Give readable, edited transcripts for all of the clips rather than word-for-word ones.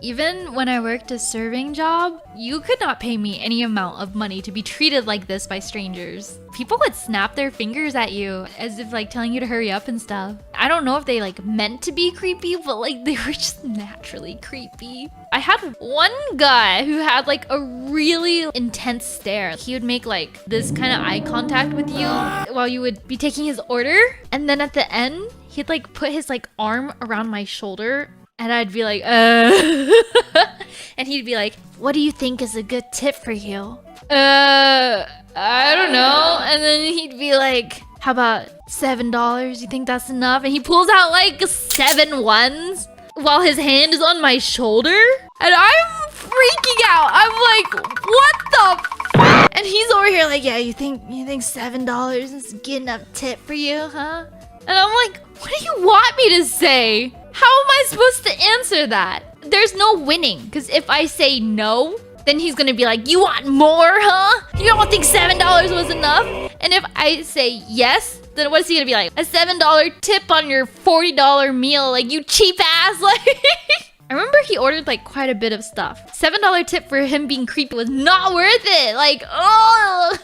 Even when I worked a serving job, you could not pay me any amount of money to be treated like this by strangers. People would snap their fingers at you as if like telling you to hurry up and stuff. I don't know if they like meant to be creepy, but like they were just naturally creepy. I had one guy who had like a really intense stare. He would make like this kind of eye contact with you while you would be taking his order. And then at the end, he'd like put his like arm around my shoulder and I'd be like, and he'd be like, what do you think is a good tip for you? I don't know. And then he'd be like, how about $7? You think that's enough? And he pulls out like 7 ones while his hand is on my shoulder. And I'm freaking out. I'm like, what the f? And he's over here like, yeah, you think $7 is a good enough tip for you, huh? And I'm like, what do you want me to say? How am I supposed to answer that? There's no winning, because if I say no, then he's gonna be like, you want more, huh? You don't think $7 was enough? And if I say yes, then what's he gonna be like? A $7 tip on your $40 meal, like, you cheap ass. Like, I remember he ordered like quite a bit of stuff. $7 tip for him being creepy was not worth it. Like, oh.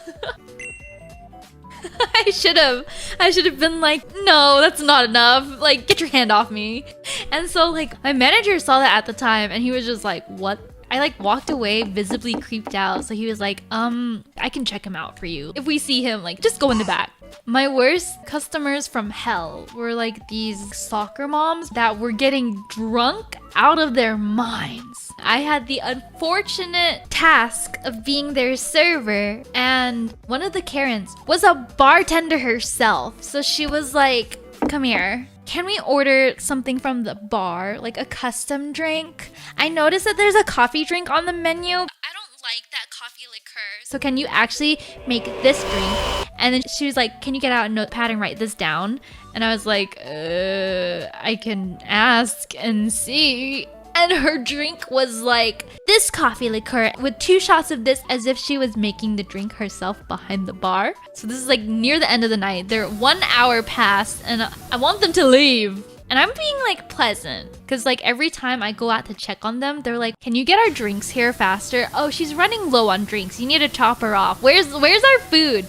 I should have been like, no, that's not enough. Like, get your hand off me. And so like my manager saw that at the time and he was just like, what? I like walked away visibly creeped out. So he was like, I can check him out for you. If we see him, like, just go in the back. My worst customers from hell were like these soccer moms that were getting drunk out of their minds. I had the unfortunate task of being their server, and one of the Karens was a bartender herself. So she was like, come here. Can we order something from the bar, like a custom drink? I noticed that there's a coffee drink on the menu. I don't like that coffee liqueur. So can you actually make this drink? And then she was like, can you get out a notepad and write this down? And I was like, I can ask and see. And her drink was like this coffee liqueur with 2 shots of this, as if she was making the drink herself behind the bar. So this is like near the end of the night. They're 1 hour past and I want them to leave. And I'm being like pleasant because like every time I go out to check on them, they're like, can you get our drinks here faster? Oh, she's running low on drinks. You need to chop her off. Where's our food?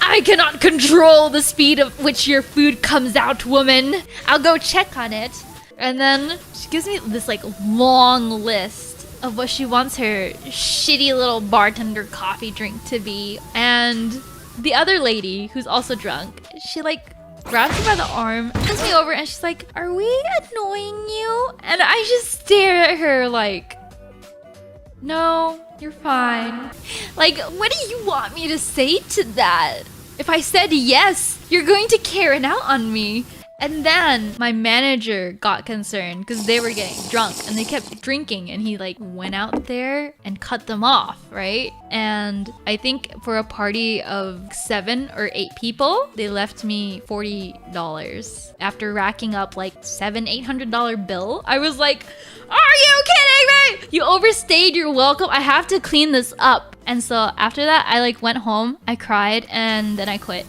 I cannot control the speed of which your food comes out, woman. I'll go check on it. And then she gives me this like long list of what she wants her shitty little bartender coffee drink to be. And the other lady, who's also drunk, she like grabs me by the arm, pulls me over, and she's like, are we annoying you? And I just stare at her like, no, you're fine. Like, what do you want me to say to that? If I said yes, you're going to Karen out on me. And then my manager got concerned because they were getting drunk and they kept drinking, and he like went out there and cut them off, right? And I think for a party of 7 or 8 people, they left me $40 after racking up like $700-800 bill. I was like, are you kidding me? You overstayed your welcome. I have to clean this up. And so after that, I like went home, I cried, and then I quit.